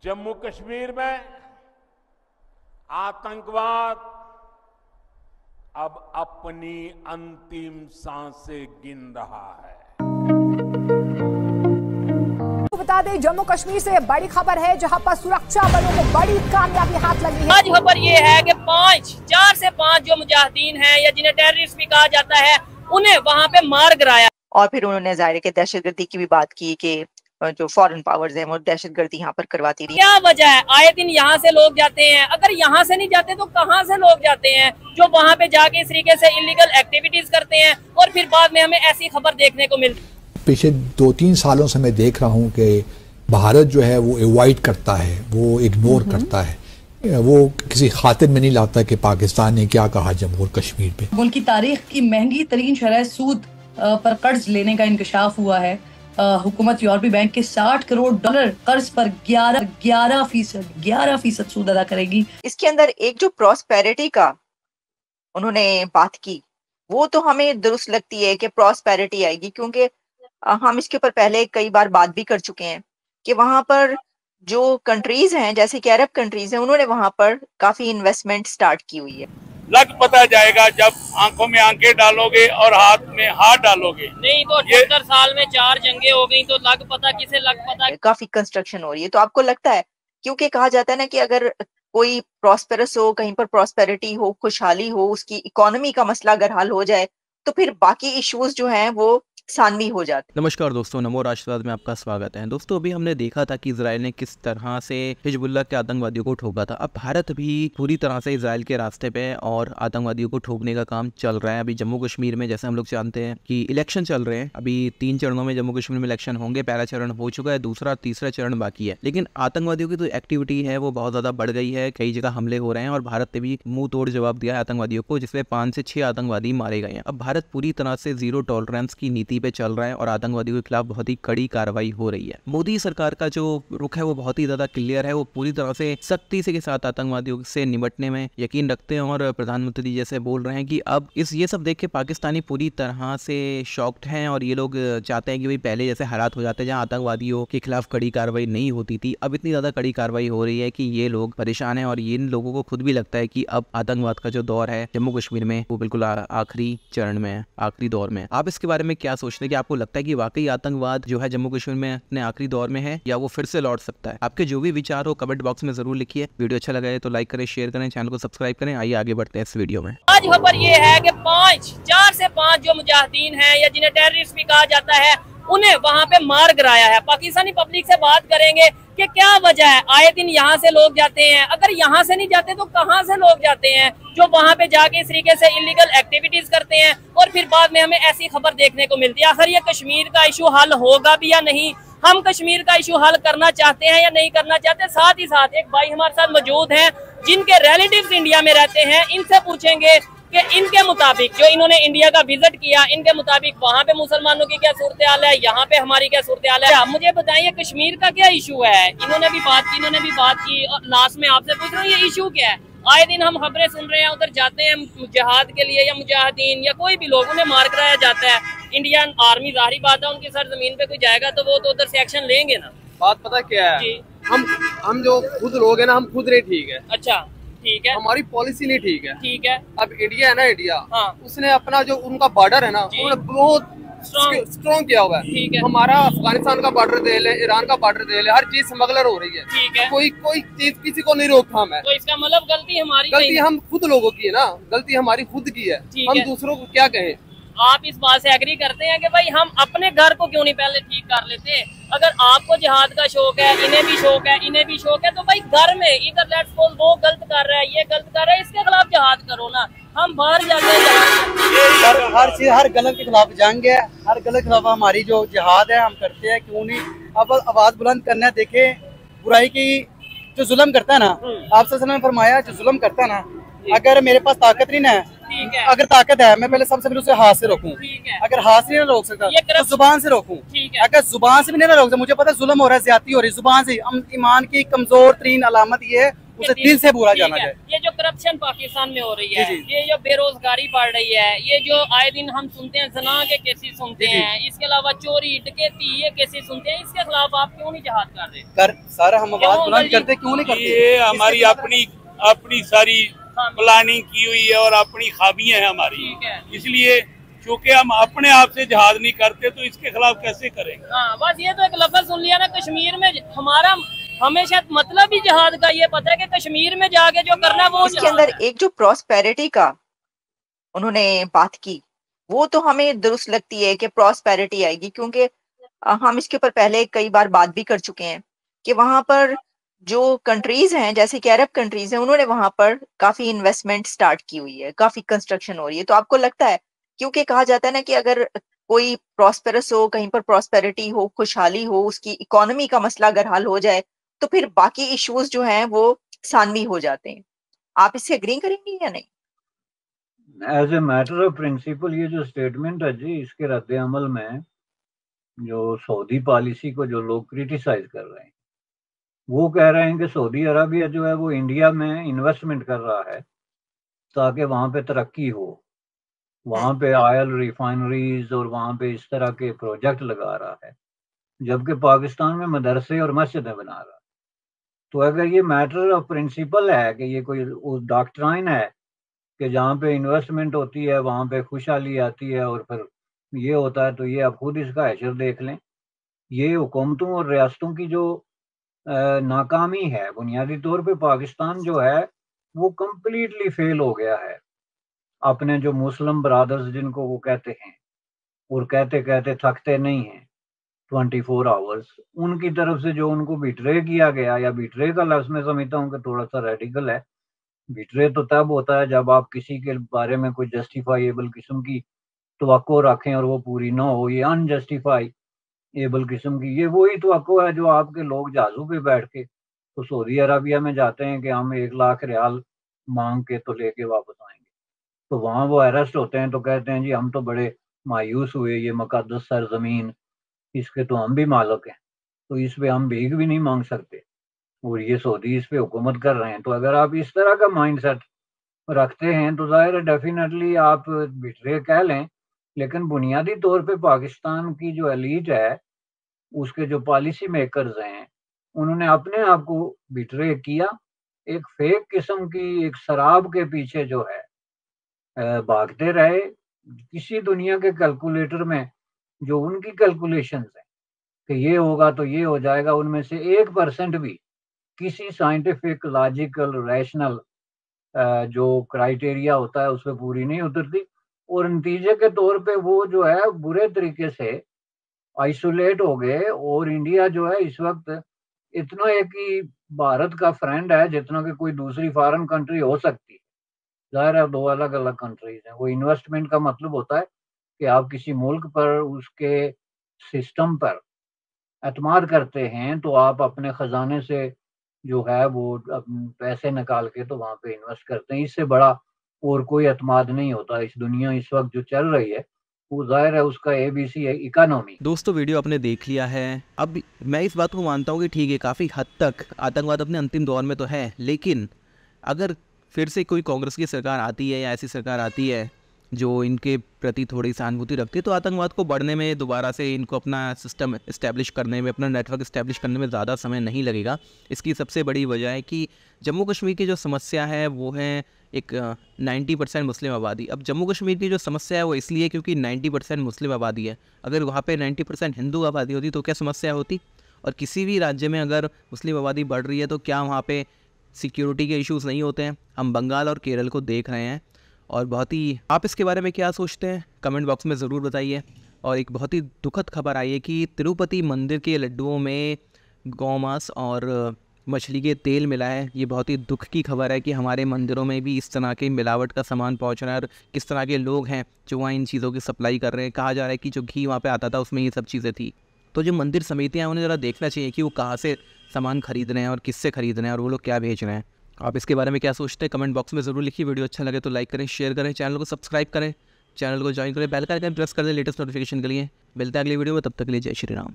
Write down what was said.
जम्मू कश्मीर में आतंकवाद अब अपनी अंतिम सांसें गिन रहा है। बता दें, जम्मू कश्मीर से बड़ी खबर है जहां पर सुरक्षा बलों को बड़ी कामयाबी हाथ लगी है। आज खबर ये है कि 4 से 5 जो मुजाहिदीन हैं या जिन्हें टेररिस्ट भी कहा जाता है, उन्हें वहां पे मार गिराया। और फिर उन्होंने ज़ाहिर है कि दहशतगर्दी की भी बात की कि जो फॉरेन पावर्स हैं वो दहशतगर्दी यहाँ पर करवाती रही। क्या वजह है? आए दिन यहाँ से लोग जाते हैं, अगर यहाँ से नहीं जाते तो कहाँ से लोग जाते हैं जो वहाँ पे जाके इस तरीके से इलीगल एक्टिविटीज करते हैं और फिर बाद में हमें ऐसी खबर देखने को मिलती है। पिछले 2-3 सालों से मैं देख रहा हूँ कि भारत जो है वो अवॉइड करता है, वो इग्नोर करता है, वो किसी खातिर में नहीं लाता कि पाकिस्तान ने क्या कहा जम्मू और कश्मीर पे। मुल्क की तारीख की महंगी तरीन शरह सूद पर कर्ज लेने का इंकशाफ हुआ है। हुकूमत यूरोपीय बैंक के $60 करोड़ कर्ज पर 11% सूद अदा करेगी। इसके अंदर एक जो प्रॉस्पेरिटी का उन्होंने बात की वो तो हमें दुरुस्त लगती है कि प्रॉस्पेरिटी आएगी, क्योंकि हम इसके ऊपर पहले कई बार बात भी कर चुके हैं कि वहां पर जो कंट्रीज हैं जैसे कि अरब कंट्रीज हैं, उन्होंने वहां पर काफी इन्वेस्टमेंट स्टार्ट की हुई है। लग पता जाएगा जब आंखों में आंखें डालोगे और हाथ में हाथ डालोगे। नहीं तो 78 साल में 4 जंगें हो गई तो लग पता किसे लग पता। काफी कंस्ट्रक्शन हो रही है, तो आपको लगता है, क्योंकि कहा जाता है ना कि अगर कोई प्रॉस्पेरस हो, कहीं पर प्रॉस्पेरिटी हो, खुशहाली हो, उसकी इकोनॉमी का मसला अगर हल हो जाए तो फिर बाकी इश्यूज जो हैं वो सानवी हो जाते। नमस्कार दोस्तों, नमो राष्ट्रवाद में आपका स्वागत है। दोस्तों, अभी हमने देखा था कि इजराइल ने किस तरह से हिजबुल्लाह के आतंकवादियों को ठोका था। अब भारत भी पूरी तरह से इजराइल के रास्ते पे और आतंकवादियों को ठोकने का काम चल रहा है। अभी जम्मू कश्मीर में जैसे हम लोग जानते हैं कि इलेक्शन चल रहे हैं। अभी 3 चरणों में जम्मू कश्मीर में इलेक्शन होंगे। पहला चरण हो चुका है, दूसरा तीसरा चरण बाकी है। लेकिन आतंकवादियों की जो एक्टिविटी है वो बहुत ज्यादा बढ़ गई है। कई जगह हमले हो रहे हैं और भारत ने भी मुंह तोड़ जवाब दिया है आतंकवादियों को, जिसमें 5 से 6 आतंकवादी मारे गए हैं। अब भारत पूरी तरह से जीरो टॉलरेंस की नीति पे चल रहा है और आतंकवादियों के खिलाफ बहुत ही कड़ी कार्रवाई हो रही है। मोदी सरकार का जो रुख है वो बहुत ही ज्यादा क्लियर है। वो पूरी तरह से सख्ती से के साथ आतंकवादियों से निपटने में यकीन रखते हैं और प्रधानमंत्री जैसे बोल रहे हैं कि अब ये सब देख के पाकिस्तानी पूरी तरह से शॉक्ड हैं और ये लोग चाहते हैं कि भाई पहले जैसे हालात हो जाते हैं जहाँ आतंकवादियों के खिलाफ कड़ी कार्रवाई नहीं होती थी, अब इतनी ज्यादा कड़ी कार्रवाई हो रही है कि ये लोग परेशान है और इन लोगों को खुद भी लगता है कि अब आतंकवाद का जो दौर है जम्मू कश्मीर में वो बिल्कुल आखिरी चरण में है, आखिरी दौर में। आप इसके बारे में क्या सोचते हैं कि आपको लगता है कि वाकई आतंकवाद जो है जम्मू कश्मीर में अपने आखिरी दौर में है या वो फिर से लौट सकता है? आपके जो भी विचार हो कमेंट बॉक्स में जरूर लिखिए। वीडियो अच्छा लगा है तो लाइक करें, शेयर करें, चैनल को सब्सक्राइब करें। आइए आगे बढ़ते हैं इस वीडियो में। आज खबर ये है कि 4 से 5 जो मुजाहिदीन हैं या जिन्हें टेररिस्ट भी कहा जाता है, उन्हें वहाँ पे मार गिराया है। पाकिस्तानी पब्लिक से बात करेंगे कि क्या वजह है? आए दिन यहाँ से लोग जाते हैं, अगर यहाँ से नहीं जाते तो कहाँ से लोग जाते हैं जो वहाँ पे जाके इस तरीके से इलीगल एक्टिविटीज करते हैं और फिर बाद में हमें ऐसी खबर देखने को मिलती है। आखिर ये कश्मीर का इशू हल होगा भी या नहीं? हम कश्मीर का इशू हल करना चाहते हैं या नहीं करना चाहते? साथ ही साथ एक भाई हमारे साथ मौजूद हैं जिनके रिलेटिव्स इंडिया में रहते हैं। इनसे पूछेंगे कि इनके मुताबिक जो इन्होंने इंडिया का विजिट किया, इनके मुताबिक वहाँ पे मुसलमानों की क्या सूरत हाल है, यहाँ पे हमारी क्या सूरत हाल है। मुझे बताइए कश्मीर का क्या इशू है? इन्होंने भी बात की और लास्ट में आपसे पूछ रहा हूँ ये इशू क्या है? आए दिन हम खबरें सुन रहे हैं, उधर जाते हैं जिहाद के लिए या मुजाहिदीन या कोई भी लोग, उन्हें मार कराया जाता है। इंडियन आर्मी, जाहिर बात है उनकी सर जमीन पे कोई जाएगा तो वो तो उधर से एक्शन लेंगे ना। बात पता क्या है, हम जो खुद लोग है ना, हम खुद नहीं ठीक है। अच्छा, ठीक है, हमारी पॉलिसी नहीं ठीक है। ठीक है। अब इंडिया है ना, इंडिया हाँ, उसने अपना जो उनका बॉर्डर है ना उन्होंने बहुत स्ट्रॉन्ग किया हुआ है। ठीक है। हमारा अफगानिस्तान का बॉर्डर दे ले, ईरान का बॉर्डर दे ले, हर चीज स्मगलर हो रही है। ठीक है। कोई चीज किसी को नहीं रोकथाम है। तो इसका मतलब गलती हमारी, गलती हम खुद लोगों की है ना, गलती हमारी खुद की है। हम दूसरों को क्या कहें? आप इस बात से एग्री करते हैं कि भाई हम अपने घर को क्यों नहीं पहले ठीक कर लेते? अगर आपको जिहाद का शौक है, इन्हें भी शौक है, इन्हें भी शौक है, तो भाई घर में इधर लेट्स सपोज वो गलत कर रहा है, ये गलत कर रहा है, इसके खिलाफ जिहाद करो ना। हम बाहर जाते हैं, हर चीज, हर गलत के खिलाफ जंग है, हर गलत के खिलाफ हमारी जो जिहाद है हम करते हैं। क्यों नहीं? अब आवाज बुलंद करना है। देखे बुराई की जो जुल्म करता है ना, आप सल्लल्लाहु अलैहि वसल्लम ने फरमाया जो जुल्म करता है ना, अगर मेरे पास ताकत नहीं है, अगर ताकत है मैं पहले सबसे पहले उसे हाथ से रोकूं। अगर हाथ से नहीं रोक सकता तो जुबान से रोकूं। अगर जुबान से भी नहीं रोक सकता, मुझे पता है जुल्म हो रहा है, ज्यादती हो रही है, जुबान से। ईमान की कमजोर तरीन अलामत ये है, उसे दिल से बुरा जाना ठीक है। चाहिए। ये जो करप्शन पाकिस्तान में हो रही है, जी, जी। ये जो बेरोजगारी बढ़ रही है, ये जो आए दिन हम सुनते हैं जना के केसेस सुनते जी, जी। हैं, इसके अलावा चोरी डकैती ये केसेस सुनते हैं, इसके खिलाफ आप क्यों नहीं जहाद कर रहे? कर सर हम आवाज क्यों बुलंद जी? करते क्यों नहीं करते? ये हमारी अपनी सारी प्लानिंग की हुई है और अपनी खामियां हैं हमारी, ठीक है। इसलिए क्योंकि हम अपने आप से जहाद नहीं करते तो इसके खिलाफ कैसे करेंगे। हाँ, बस ये तो एक लफ्ज सुन लिया ना, कश्मीर में हमारा हमेशा मतलब ही जहाद का ये पता है कि कश्मीर में जाके जो करना वो इसके अंदर एक जो प्रॉस्पेरिटी का उन्होंने बात की वो तो हमें दुरुस्त लगती है कि प्रॉस्पेरिटी आएगी, क्योंकि हम इसके ऊपर पहले कई बार बात भी कर चुके हैं कि वहां पर जो कंट्रीज हैं जैसे कि अरब कंट्रीज हैं उन्होंने वहां पर काफी इन्वेस्टमेंट स्टार्ट की हुई है, काफी कंस्ट्रक्शन हो रही है। तो आपको लगता है, क्योंकि कहा जाता है ना कि अगर कोई प्रॉस्पेरस हो, कहीं पर प्रॉस्पेरिटी हो, खुशहाली हो, उसकी इकोनॉमी का मसला अगर हल हो जाए तो फिर बाकी इश्यूज जो हैं वो सानवी हो जाते हैं। आप इससे एग्री करेंगे या नहीं? As a matter of principle ये जो स्टेटमेंट है जी, इसके रद्द अमल में जो सऊदी पॉलिसी को जो लोग क्रिटिसाइज कर रहे हैं वो कह रहे हैं कि सऊदी अरबिया जो है वो इंडिया में इन्वेस्टमेंट कर रहा है ताकि वहाँ पे तरक्की हो, वहाँ पे ऑयल रिफाइनरीज और वहाँ पे इस तरह के प्रोजेक्ट लगा रहा है, जबकि पाकिस्तान में मदरसे और मस्जिदें बना रहा है। तो अगर ये मैटर ऑफ प्रिंसिपल है कि ये कोई डॉक्ट्राइन है कि जहाँ पे इन्वेस्टमेंट होती है वहाँ पे खुशहाली आती है और फिर ये होता है, तो ये आप खुद इसका हैशर देख लें। ये हुकूमतों और रियासतों की जो नाकामी है, बुनियादी तौर पे पाकिस्तान जो है वो कम्प्लीटली फेल हो गया है अपने जो मुस्लिम ब्रादर्स जिनको वो कहते हैं और कहते कहते थकते नहीं हैं 24 आवर्स, उनकी तरफ से जो उनको बिट्रे किया गया, या बिट्रे का लफ्ज़ मैं समझता हूँ कि थोड़ा सा रेडिकल है। बिट्रे तो तब होता है जब आप किसी के बारे में कोई जस्टिफाइबल किस्म की तवक्को रखें और वो पूरी ना हो। ये अनजस्टिफाइबल किस्म की ये वही तवक्को है जो आपके लोग जहाज़ों पे बैठ के तो सऊदी अरबिया में जाते हैं कि हम 1 लाख रियाल मांग के तो लेके वापस आएंगे, तो वहाँ वो अरेस्ट होते हैं तो कहते हैं जी हम तो बड़े मायूस हुए, ये मुकद्दस सरजमीन इसके तो हम भी मालिक हैं, तो इस पे हम भीख भी नहीं मांग सकते और ये सऊदी इस पे हुकूमत कर रहे हैं। तो अगर आप इस तरह का माइंडसेट रखते हैं तो जाहिर है डेफिनेटली आप बिट्रे कह लें, लेकिन बुनियादी तौर पे पाकिस्तान की जो एलीट है उसके जो पॉलिसी मेकर्स हैं उन्होंने अपने आप को बिट्रे किया, एक फेक किस्म की एक शराब के पीछे जो है भागते रहे। किसी दुनिया के कैलकुलेटर में जो उनकी कैलकुलेशंस हैं कि ये होगा तो ये हो जाएगा, उनमें से 1% भी किसी साइंटिफिक लॉजिकल रैशनल जो क्राइटेरिया होता है उस पर पूरी नहीं उतरती और नतीजे के तौर पे वो जो है बुरे तरीके से आइसोलेट हो गए। और इंडिया जो है इस वक्त इतना एक ही भारत का फ्रेंड है जितना कि कोई दूसरी फॉरेन कंट्री हो सकती है। जाहिर है 2 अलग अलग कंट्रीज हैं। वो इन्वेस्टमेंट का मतलब होता है कि आप किसी मुल्क पर उसके सिस्टम पर एतमाद करते हैं तो आप अपने खजाने से जो है वो पैसे निकाल के तो वहाँ पे इन्वेस्ट करते हैं। इससे बड़ा और कोई एतमाद नहीं होता। इस दुनिया इस वक्त जो चल रही है वो जाहिर है उसका ABC है इकोनॉमी। दोस्तों वीडियो आपने देख लिया है। अब मैं इस बात को मानता हूँ कि ठीक है काफ़ी हद तक आतंकवाद अपने अंतिम दौर में तो है, लेकिन अगर फिर से कोई कांग्रेस की सरकार आती है या ऐसी सरकार आती है जो इनके प्रति थोड़ी सहानुभूति रखती है तो आतंकवाद को बढ़ने में, दोबारा से इनको अपना सिस्टम इस्टेब्लिश करने में, अपना नेटवर्क इस्टेब्लिश करने में ज़्यादा समय नहीं लगेगा। इसकी सबसे बड़ी वजह है कि जम्मू कश्मीर की जो समस्या है वो है एक 90% मुस्लिम आबादी। अब जम्मू कश्मीर की जो समस्या है वो इसलिए क्योंकि 90% मुस्लिम आबादी है। अगर वहाँ पे 90% हिंदू आबादी होती तो क्या समस्या होती? और किसी भी राज्य में अगर मुस्लिम आबादी बढ़ रही है तो क्या वहाँ पे सिक्योरिटी के इश्यूज़ नहीं होते हैं? हम बंगाल और केरल को देख रहे हैं और बहुत ही, आप इसके बारे में क्या सोचते हैं कमेंट बॉक्स में ज़रूर बताइए। और एक बहुत ही दुखद खबर आई है कि तिरुपति मंदिर के लड्डुओं में गौमांस और मछली के तेल मिला है। ये बहुत ही दुख की खबर है कि हमारे मंदिरों में भी इस तरह के मिलावट का सामान पहुंच रहा है और किस तरह के लोग हैं जो वहाँ इन चीज़ों की सप्लाई कर रहे हैं। कहा जा रहा है कि जो घी वहाँ पे आता था उसमें ये सब चीज़ें थी। तो जो मंदिर समितियाँ हैं उन्हें ज़रा देखना चाहिए कि वो कहाँ से सामान खरीद रहे हैं और किससे खरीद रहे हैं और वो लोग क्या भेज रहे हैं। आप इसके बारे में क्या सोचते हैं कमेंट बॉक्स में ज़रूर लिखिए। वीडियो अच्छा लगे तो लाइक करें, शेयर करें, चैनल को सब्सक्राइब करें, चैनल को ज्वाइन करें, बेल का आइकन प्रेस कर दें लेटेस्ट नोटिफिकेशन के लिए। मिलते हैं अगली वीडियो में, तब तक के लिए जय श्री राम।